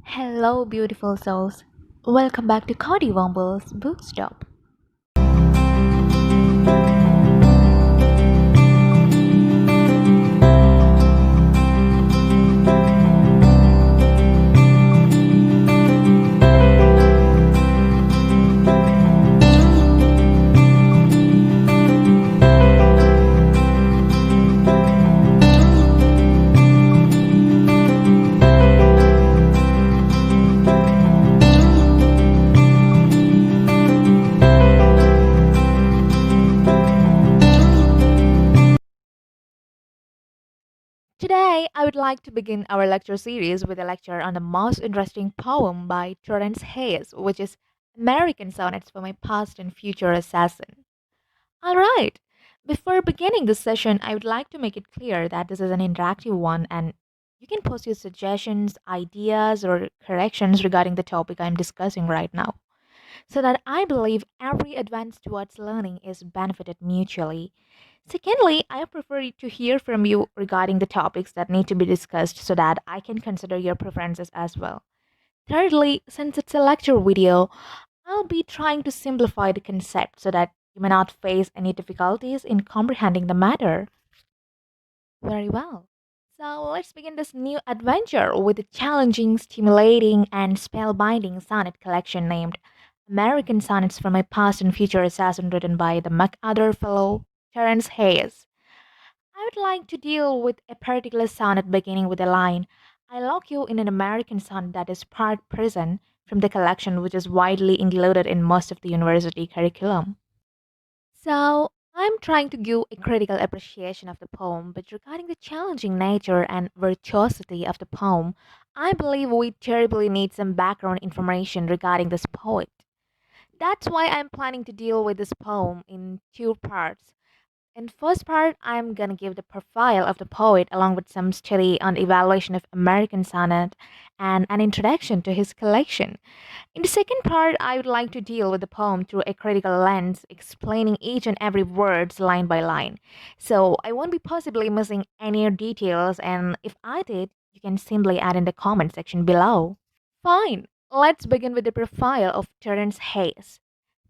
Hello, beautiful souls. Welcome back to Cody Womble's Bookstop. Today, I would like to begin our lecture series with a lecture on the most interesting poem by Terrance Hayes, which is American Sonnets for My Past and Future Assassin. Alright, before beginning this session, I would like to make it clear that this is an interactive one and you can post your suggestions, ideas, or corrections regarding the topic I'm discussing right now, so that I believe every advance towards learning is benefited mutually. Secondly, I prefer to hear from you regarding the topics that need to be discussed so that I can consider your preferences as well. Thirdly, since it's a lecture video, I'll be trying to simplify the concept so that you may not face any difficulties in comprehending the matter. Very well. So let's begin this new adventure with a challenging, stimulating, and spellbinding sonnet collection named American Sonnets from My Past and Future Assassin, written by the MacArthur Fellow Terrance Hayes. I would like to deal with a particular sonnet beginning with the line, I lock you in an American sonnet that is part prison from the collection, which is widely included in most of the university curriculum. So, I'm trying to give a critical appreciation of the poem, but regarding the challenging nature and virtuosity of the poem, I believe we terribly need some background information regarding this poet. That's why I'm planning to deal with this poem in two parts. In first part, I'm gonna give the profile of the poet along with some study on the evaluation of American sonnet and an introduction to his collection. In the second part, I would like to deal with the poem through a critical lens, explaining each and every words line by line. So I won't be possibly missing any details, and if I did, you can simply add in the comment section below. Fine, let's begin with the profile of Terrance Hayes.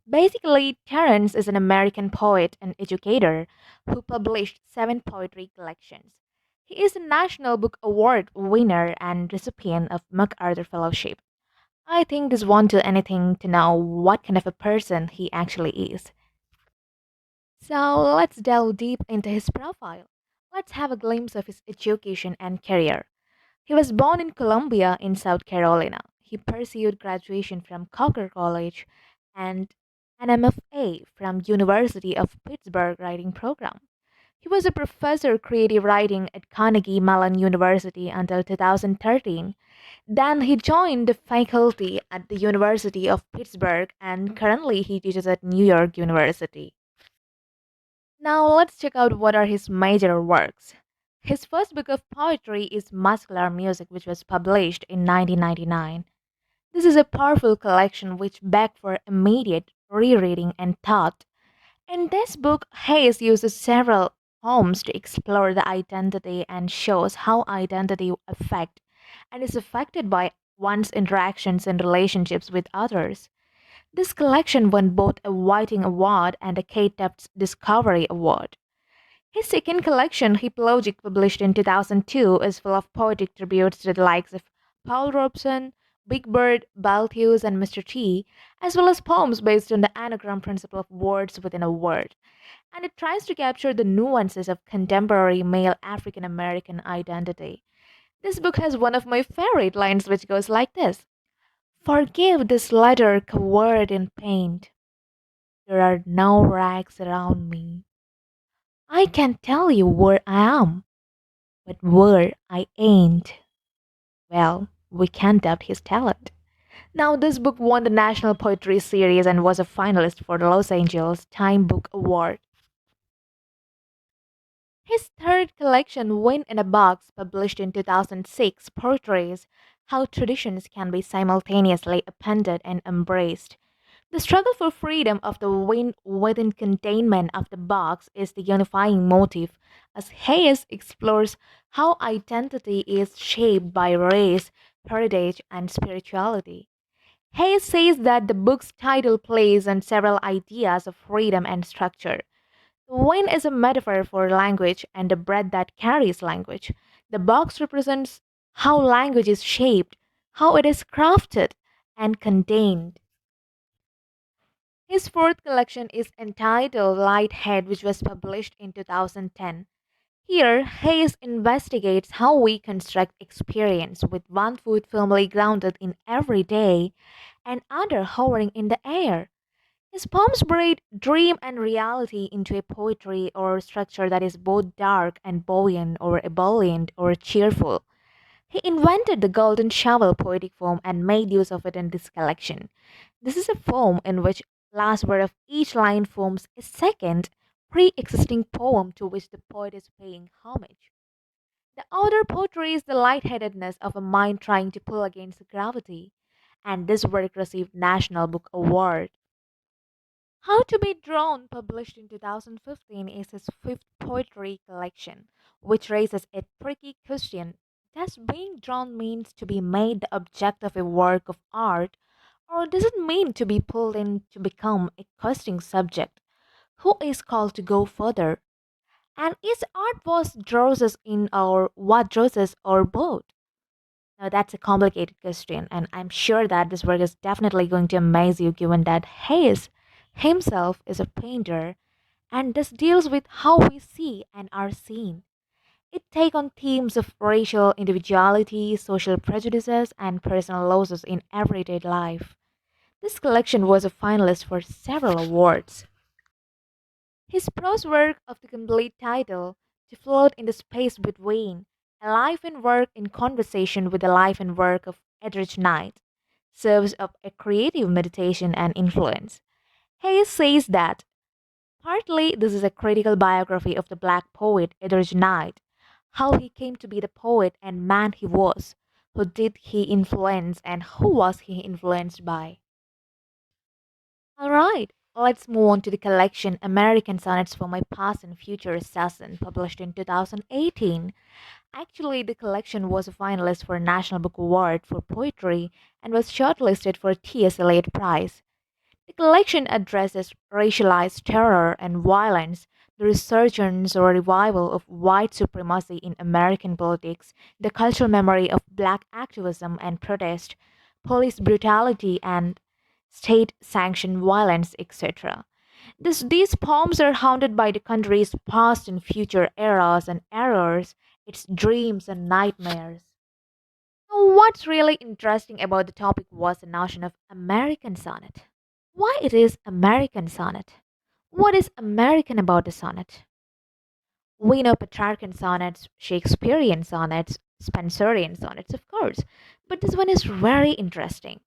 Basically, Terrance is an American poet and educator who published seven poetry collections. He is a National Book Award winner and recipient of MacArthur Fellowship. I think this won't do anything to know what kind of a person he actually is. So let's delve deep into his profile. Let's have a glimpse of his education and career. He was born in Columbia in South Carolina. He pursued graduation from Coker College and an MFA from University of Pittsburgh writing program. He was a professor of creative writing at Carnegie Mellon University until 2013. Then he joined the faculty at the University of Pittsburgh and currently he teaches at New York University. Now let's check out what are his major works. His first book of poetry is Muscular Music, which was published in 1999. This is a powerful collection which begged for immediate rereading and thought. In this book, Hayes uses several poems to explore the identity and shows how identity affect and is affected by one's interactions and relationships with others. This collection won both a Whiting Award and a Kate Tufts Discovery Award. His second collection, Hypologic, published in 2002, is full of poetic tributes to the likes of Paul Robeson, Big Bird, Balthus, and Mr. T, as well as poems based on the anagram principle of words within a word. And it tries to capture the nuances of contemporary male African American identity. This book has one of my favorite lines, which goes like this: Forgive this letter covered in paint. There are no rags around me. I can tell you where I am, but where I ain't. Well, we can't doubt his talent. Now, this book won the National Poetry Series and was a finalist for the Los Angeles Time Book Award. His third collection, Wind in a Box, published in 2006, portrays how traditions can be simultaneously appended and embraced. The struggle for freedom of the wind within containment of the box is the unifying motive, as Hayes explores how identity is shaped by race, heritage, and spirituality. Hayes says that the book's title plays on several ideas of freedom and structure. The wind is a metaphor for language and the breath that carries language. The box represents how language is shaped, how it is crafted and contained. His fourth collection is entitled Lighthead, which was published in 2010. Here, Hayes investigates how we construct experience with one foot firmly grounded in everyday and other hovering in the air. His poems braid dream and reality into a poetry or structure that is both dark and buoyant or ebullient or cheerful. He invented the golden shovel poetic form and made use of it in this collection. This is a form in which last word of each line forms a second pre-existing poem to which the poet is paying homage. The author portrays the lightheadedness of a mind trying to pull against gravity, and this work received National Book Award. How to Be Drawn, published in 2015, is his fifth poetry collection, which raises a tricky question. Does being drawn means to be made the object of a work of art, or does it mean to be pulled in to become a questing subject? Who is called to go further? And is art what draws us in, or what draws us, or both? Now, that's a complicated question, and I'm sure that this work is definitely going to amaze you given that Hayes himself is a painter and this deals with how we see and are seen. It takes on themes of racial individuality, social prejudices, and personal losses in everyday life. This collection was a finalist for several awards. His prose work of the complete title, To Float in the Space Between, A Life and Work in Conversation with the Life and Work of Edrich Knight, serves up a creative meditation and influence. Hayes says that partly this is a critical biography of the black poet Edrich Knight, how he came to be the poet and man he was, who did he influence and who was he influenced by. Alright, let's move on to the collection American Sonnets for My Past and Future Assassin, published in 2018. Actually, the collection was a finalist for a National Book Award for Poetry and was shortlisted for a T.S. Eliot Prize. The collection addresses racialized terror and violence, the resurgence or revival of white supremacy in American politics, the cultural memory of black activism and protest, police brutality and state sanctioned violence, etc. These poems are haunted by the country's past and future eras and errors, its dreams and nightmares. Now, what's really interesting about the topic was the notion of American sonnet. Why it is American sonnet? What is American about the sonnet? We know Petrarchan sonnets, Shakespearean sonnets, Spenserian sonnets, of course, but this one is very interesting.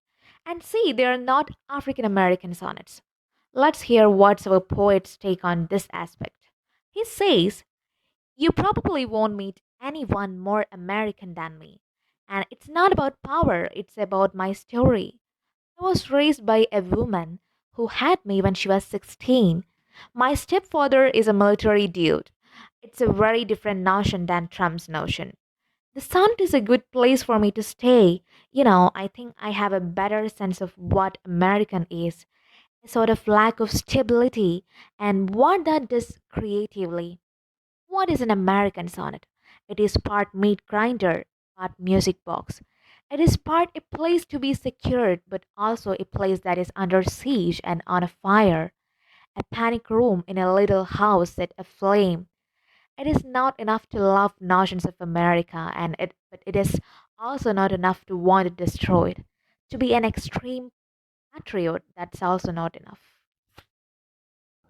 And see, they are not African American sonnets. Let's hear what's our poet's take on this aspect. He says, you probably won't meet anyone more American than me. And it's not about power, it's about my story. I was raised by a woman who had me when she was 16. My stepfather is a military dude. It's a very different notion than Trump's notion. The sun is a good place for me to stay. I think I have a better sense of what American is, a sort of lack of stability, and what that does creatively. What is an American sonnet? It is part meat grinder, part music box. It is part a place to be secured, but also a place that is under siege and on a fire. A panic room in a little house set aflame. It is not enough to love notions of America, but it is also not enough to want it destroyed. To be an extreme patriot, that's also not enough.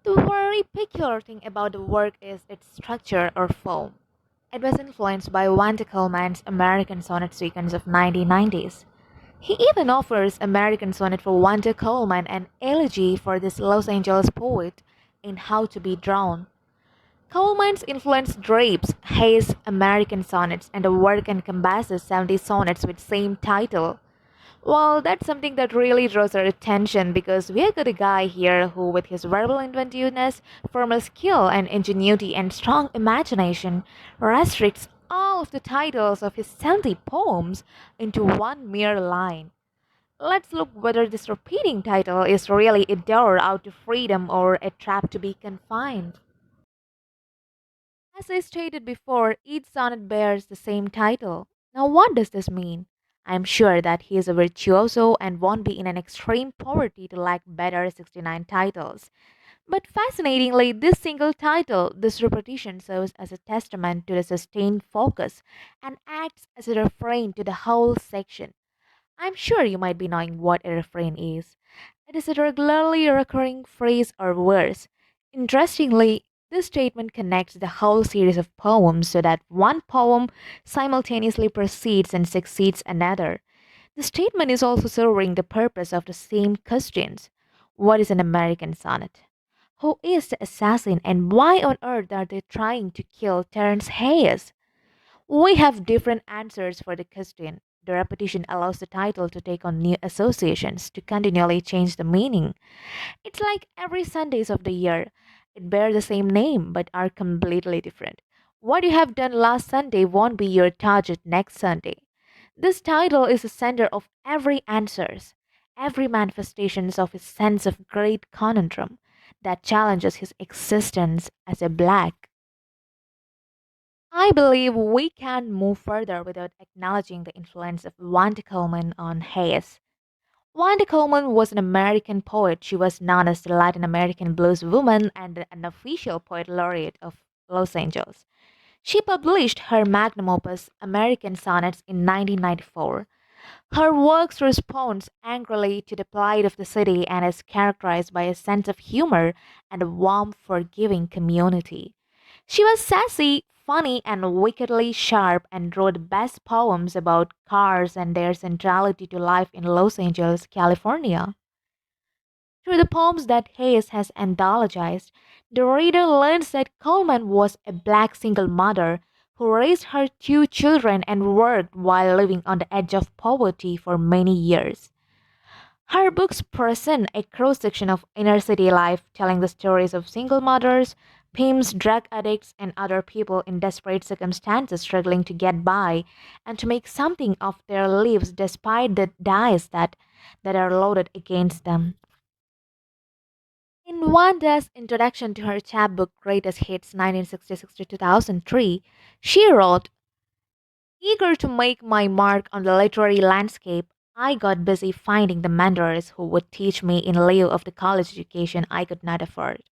The very peculiar thing about the work is its structure or form. It was influenced by Wendy Coleman's American Sonnet sequence of 1990s. He even offers American Sonnet for Wanda Coleman and elegy for this Los Angeles poet in How to Be Drawn. Coleman's influence drapes Hayes' American Sonnets, and the work encompasses 70 sonnets with same title. Well, that's something that really draws our attention because we have got a guy here who, with his verbal inventiveness, formal skill, and ingenuity and strong imagination, restricts all of the titles of his 70 poems into one mere line. Let's look whether this repeating title is really a door out to freedom or a trap to be confined. As I stated before, each sonnet bears the same title. Now, what does this mean? I am sure that he is a virtuoso and won't be in an extreme poverty to lack better 69 titles. But fascinatingly, this single title, this repetition, serves as a testament to the sustained focus and acts as a refrain to the whole section. I'm sure you might be knowing what a refrain is. It is a regularly recurring phrase or verse. Interestingly, this statement connects the whole series of poems so that one poem simultaneously precedes and succeeds another. The statement is also serving the purpose of the same questions. What is an American sonnet? Who is the assassin and why on earth are they trying to kill Terrance Hayes? We have different answers for the question. The repetition allows the title to take on new associations, to continually change the meaning. It's like every Sundays of the year. It bears the same name but are completely different. What you have done last Sunday won't be your target next Sunday. This title is the center of every answers, every manifestations of his sense of great conundrum that challenges his existence as a black. I believe we can move further without acknowledging the influence of Wanda Coleman on Hayes. Wanda Coleman was an American poet. She was known as the Latin American blues woman and an official poet laureate of Los Angeles. She published her magnum opus, American Sonnets, in 1994. Her works respond angrily to the plight of the city and is characterized by a sense of humor and a warm, forgiving community. She was sassy, funny, and wickedly sharp and wrote best poems about cars and their centrality to life in Los Angeles, California. Through the poems that Hayes has anthologized, the reader learns that Coleman was a black single mother who raised her two children and worked while living on the edge of poverty for many years. Her books present a cross section of inner city life, telling the stories of single mothers, pimps, drug addicts, and other people in desperate circumstances struggling to get by and to make something of their lives despite the dice that are loaded against them. In Wanda's introduction to her chapbook Greatest Hits 1966 to 2003, she wrote, eager to make my mark on the literary landscape, I got busy finding the mentors who would teach me in lieu of the college education I could not afford.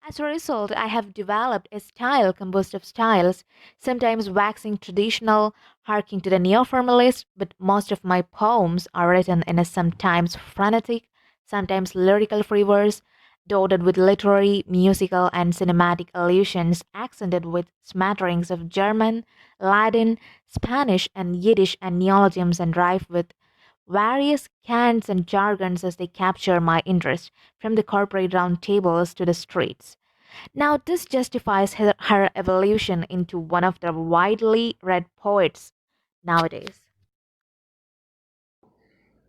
As a result, I have developed a style composed of styles, sometimes waxing traditional, harking to the neo-formalist, but most of my poems are written in a sometimes frenetic, sometimes lyrical free verse, dotted with literary, musical, and cinematic allusions, accented with smatterings of German, Latin, Spanish, and Yiddish and neologisms, and rife with various cants and jargons as they capture my interest, from the corporate round tables to the streets. Now, this justifies her evolution into one of the widely read poets nowadays.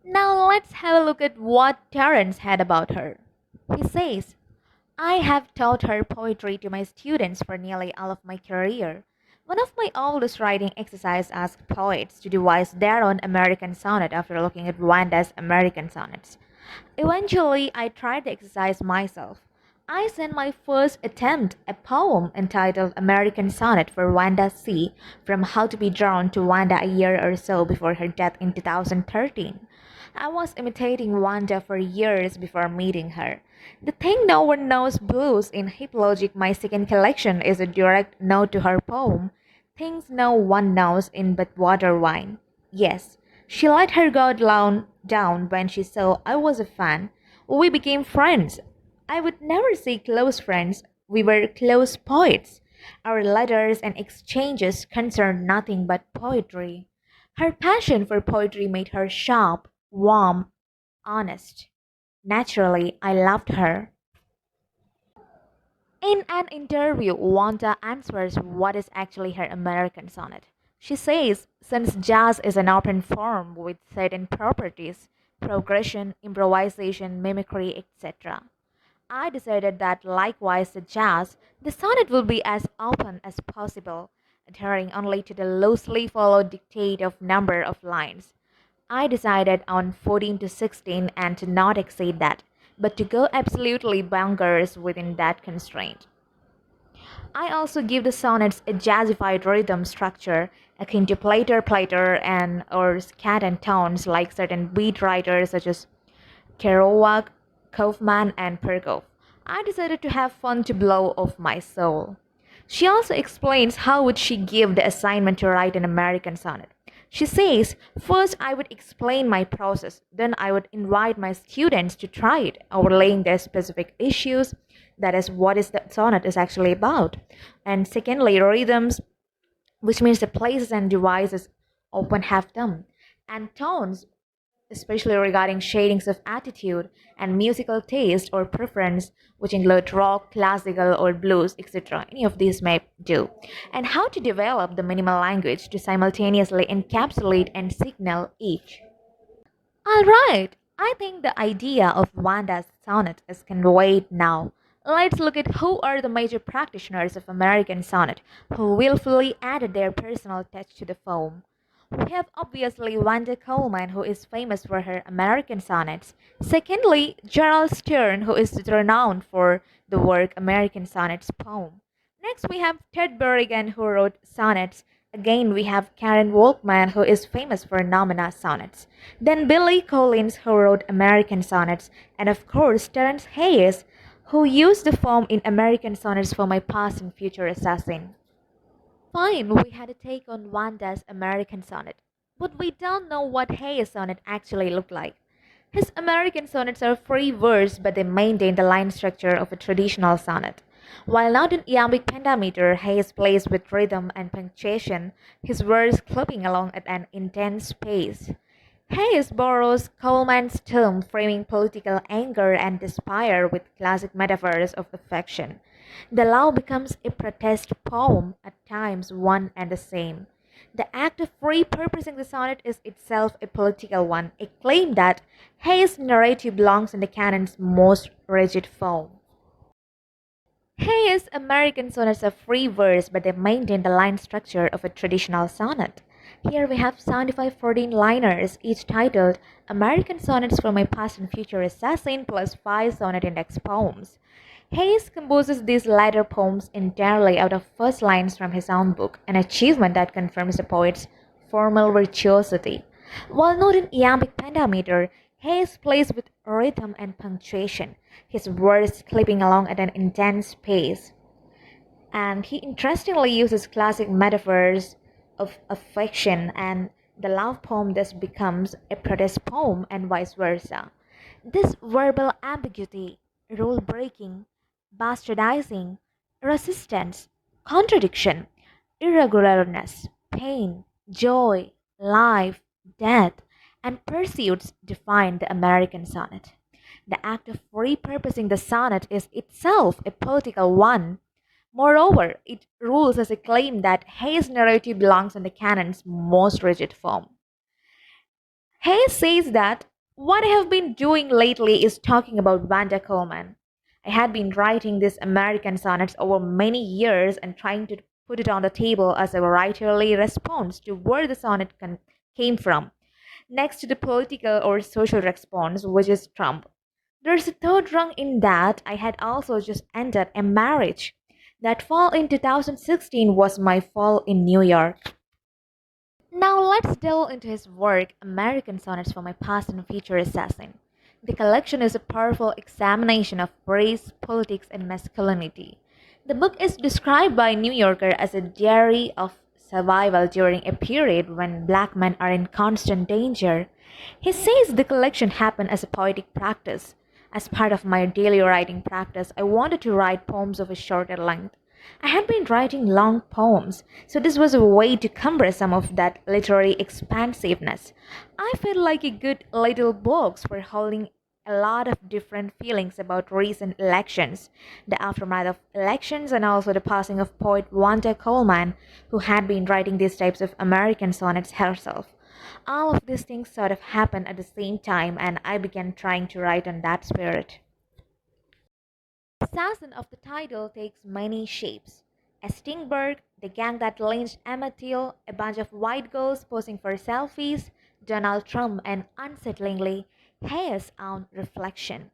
Now, let's have a look at what Terrence had about her. He says, I have taught her poetry to my students for nearly all of my career. One of my oldest writing exercises asked poets to devise their own American sonnet after looking at Wanda's American sonnets. Eventually, I tried the exercise myself. I sent my first attempt a poem entitled American Sonnet for Wanda C. from How to Be Drawn to Wanda a year or so before her death in 2013. I was imitating Wanda for years before meeting her. The thing no one knows blues in Hip Logic, my second collection, is a direct note to her poem, Things No One Knows in But Water Wine. Yes, she let her guard down when she saw I was a fan. We became friends. I would never say close friends. We were close poets. Our letters and exchanges concerned nothing but poetry. Her passion for poetry made her sharp, warm, honest. Naturally, I loved her. In an interview, Wanda answers what is actually her American sonnet. She says, since jazz is an open form with certain properties, progression, improvisation, mimicry, etc., I decided that likewise the jazz, the sonnet will be as open as possible. adhering only to the loosely followed dictate of number of lines. I decided on 14 to 16 and to not exceed that, but to go absolutely bonkers within that constraint. I also give the sonnets a jazzified rhythm structure akin to plater and or scat and tones like certain beat writers such as Kerouac, Kaufman, and Perkov. I decided to have fun to blow off my soul. She also explains how would she give the assignment to write an American sonnet. She says, first I would explain my process, then I would invite my students to try it, overlaying their specific issues, that is what is the sonnet is actually about. And secondly, rhythms, which means the places and devices often have them, and tones, especially regarding shadings of attitude and musical taste or preference, which include rock, classical, or blues, etc. Any of these may do. And how to develop the minimal language to simultaneously encapsulate and signal each. All right, I think the idea of Wanda's sonnet is conveyed now. Let's look at who are the major practitioners of American sonnet who willfully added their personal touch to the poem. We have obviously Wendy Coleman, who is famous for her American sonnets. Secondly, Gerald Stern, who is renowned for the work American Sonnets poem. Next, we have Ted Berrigan, who wrote sonnets. Again, we have Karen Wolkman, who is famous for Nomina sonnets. Then Billy Collins, who wrote American sonnets. And of course, Terrance Hayes, who used the form in American sonnets for my past and future assassin. Fine, we had a take on Wanda's American sonnet, but we don't know what Hayes' sonnet actually looked like. His American sonnets are free verse, but they maintain the line structure of a traditional sonnet. While not in iambic pentameter, Hayes plays with rhythm and punctuation, his verse clipping along at an intense pace. Hayes borrows Coleman's term framing political anger and despair with classic metaphors of affection. The love becomes a protest poem, at times one and the same. The act of repurposing the sonnet is itself a political one, a claim that Hayes' narrative belongs in the canon's most rigid form. Hayes' American sonnets are free verse, but they maintain the line structure of a traditional sonnet. Here we have 75 14-liners, each titled American Sonnets for My Past and Future Assassin plus 5 sonnet index poems. Hayes composes these latter poems entirely out of first lines from his own book, an achievement that confirms the poet's formal virtuosity. While not in iambic pentameter, Hayes plays with rhythm and punctuation, his words clipping along at an intense pace. And he interestingly uses classic metaphors of affection, and the love poem thus becomes a protest poem and vice versa. This verbal ambiguity, rule breaking, bastardizing, resistance, contradiction, irregularness, pain, joy, life, death, and pursuits define the American sonnet. The act of repurposing the sonnet is itself a political one. Moreover, it rules as a claim that Hayes' narrative belongs in the canon's most rigid form. Hayes says that what I have been doing lately is talking about Wanda Coleman. I had been writing these American sonnets over many years and trying to put it on the table as a writerly response to where the sonnet came from, next to the political or social response, which is Trump. There's a third rung in that I had also just ended a marriage. That fall in 2016 was my fall in New York. Now let's delve into his work, American Sonnets for My Past and Future Assassin. The collection is a powerful examination of race, politics, and masculinity. The book is described by New Yorker as a diary of survival during a period when black men are in constant danger. He says the collection happened as a poetic practice. As part of my daily writing practice, I wanted to write poems of a shorter length. I had been writing long poems, so this was a way to compress some of that literary expansiveness. I felt like a good little box for holding a lot of different feelings about recent elections, the aftermath of elections, and also the passing of poet Wanda Coleman, who had been writing these types of American sonnets herself. All of these things sort of happened at the same time, and I began trying to write on that spirit. Assassin of the title takes many shapes. Stingberg, the gang that lynched Emmett Till, a bunch of white girls posing for selfies, Donald Trump, and unsettlingly, Hayes' own reflection.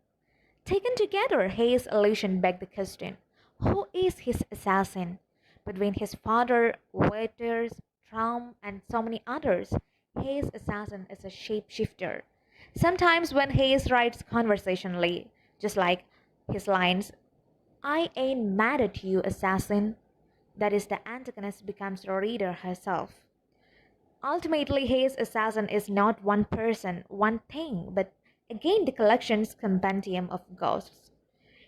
Taken together, Hayes' illusion begged the question, who is his assassin? Between his father, waiters, Trump, and so many others, Hayes' assassin is a shapeshifter. Sometimes when Hayes writes conversationally, just like his lines, I ain't mad at you, assassin, that is, the antagonist becomes the reader herself. Ultimately, Hayes' assassin is not one person, one thing, but again the collection's compendium of ghosts.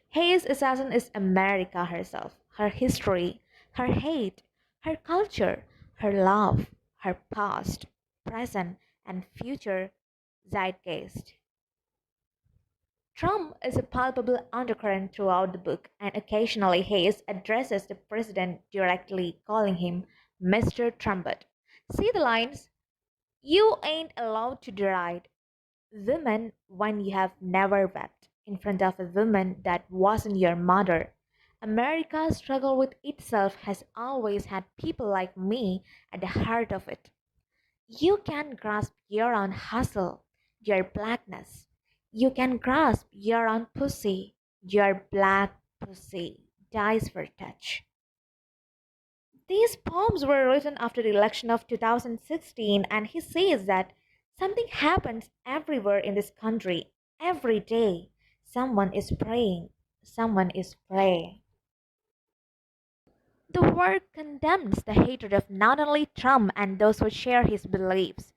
Hayes' assassin is America herself, her history, her hate, her culture, her love, her past, present, and future zeitgeist. Trump is a palpable undercurrent throughout the book, and occasionally Hayes addresses the president directly, calling him Mr. Trumpet. See the lines? You ain't allowed to deride women when you have never wept in front of a woman that wasn't your mother. America's struggle with itself has always had people like me at the heart of it. You can grasp your own hustle, your blackness. You can grasp your own pussy, your black pussy dies for touch. These poems were written after the election of 2016, and he says that something happens everywhere in this country, every day. Someone is praying, someone is praying. The work condemns the hatred of not only Trump and those who share his beliefs,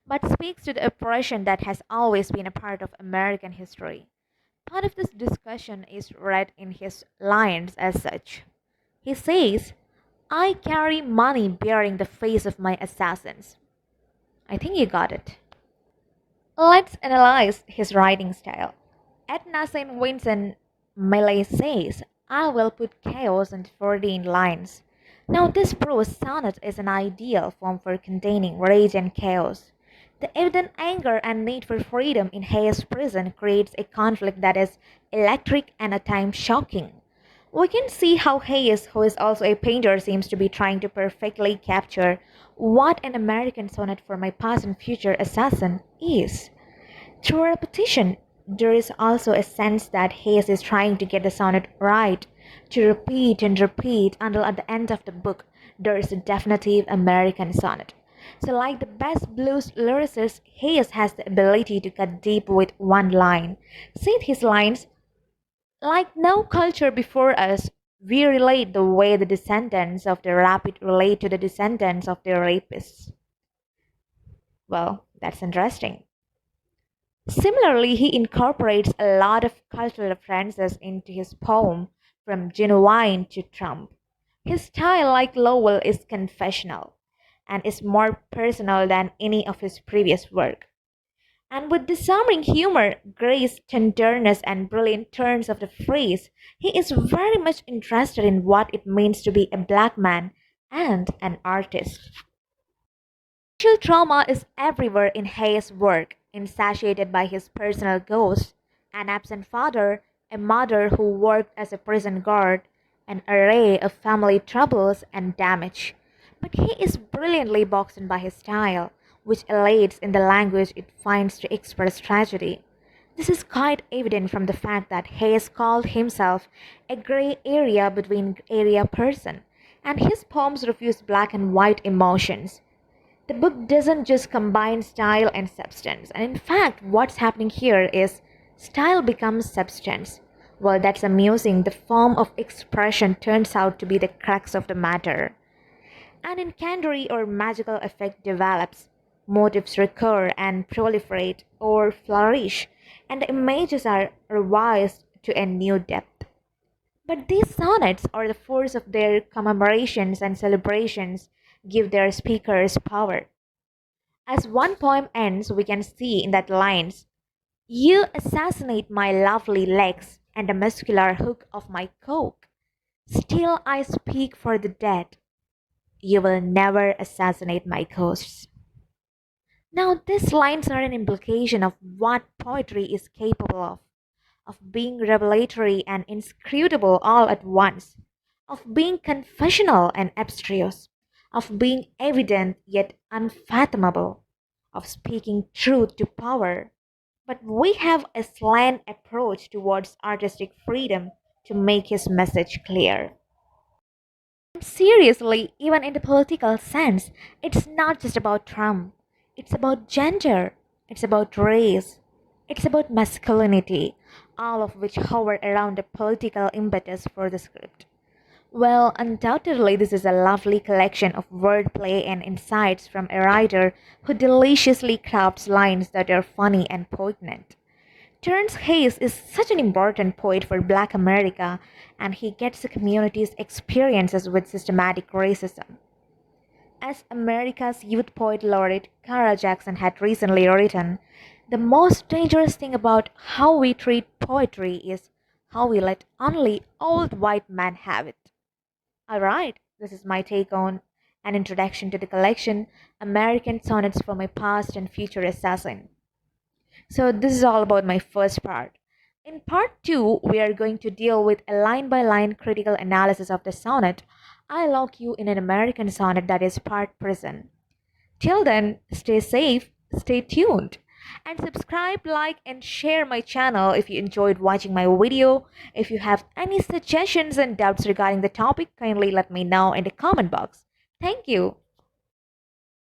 but speaks to the oppression that has always been a part of American history. Part of this discussion is read in his lines as such. He says, I carry money bearing the face of my assassins. I think you got it. Let's analyze his writing style. Edna St. Vincent Millay says, I will put chaos into 14 lines. Now, this prose sonnet is an ideal form for containing rage and chaos. The evident anger and need for freedom in Hayes' prison creates a conflict that is electric and at times shocking. We can see how Hayes, who is also a painter, seems to be trying to perfectly capture what an American sonnet for my past and future assassin is. Through repetition, there is also a sense that Hayes is trying to get the sonnet right, to repeat and repeat until at the end of the book there is a definitive American sonnet. So, like the best blues lyricist, Hayes has the ability to cut deep with one line. See his lines, like no culture before us, we relate the way the descendants of the rapid relate to the descendants of their rapists. Well, that's interesting. Similarly, he incorporates a lot of cultural references into his poem, from Genuine to Trump. His style, like Lowell, is confessional and is more personal than any of his previous work. And with disarming humor, grace, tenderness, and brilliant turns of the phrase, he is very much interested in what it means to be a black man and an artist. Racial trauma is everywhere in Hayes' work, insatiated by his personal ghost, an absent father, a mother who worked as a prison guard, an array of family troubles and damage. But he is brilliantly boxed in by his style, which elates in the language it finds to express tragedy. This is quite evident from the fact that Hayes called himself a gray area between area person, and his poems refuse black and white emotions. The book doesn't just combine style and substance, and in fact, what's happening here is style becomes substance. Well, that's amusing. The form of expression turns out to be the crux of the matter. An incendiary or magical effect develops. Motifs recur and proliferate or flourish, and the images are revised to a new depth. But these sonnets, or the force of their commemorations and celebrations, give their speakers power. As one poem ends, we can see in that lines, you assassinate my lovely legs and the muscular hook of my coke. Still I speak for the dead. You will never assassinate my ghosts. Now, these lines are an implication of what poetry is capable of being revelatory and inscrutable all at once, of being confessional and abstruse, of being evident yet unfathomable, of speaking truth to power. But we have a slant approach towards artistic freedom to make his message clear. Seriously, even in the political sense, it's not just about Trump. It's about gender. It's about race. It's about masculinity, all of which hover around the political impetus for the script. Well, undoubtedly, this is a lovely collection of wordplay and insights from a writer who deliciously crafts lines that are funny and poignant. Terrance Hayes is such an important poet for Black America, and he gets the community's experiences with systematic racism. As America's Youth Poet Laureate Cara Jackson had recently written, the most dangerous thing about how we treat poetry is how we let only old white men have it. Alright, this is my take on an introduction to the collection American Sonnets for My Past and Future Assassin. So, this is all about my first part. In part 2, we are going to deal with a line by line critical analysis of the sonnet I Lock You in an American Sonnet that is part prison. Till then, stay safe, stay tuned, and subscribe, like, and share my channel if you enjoyed watching my video. If you have any suggestions and doubts regarding the topic, kindly let me know in the comment box. Thank you.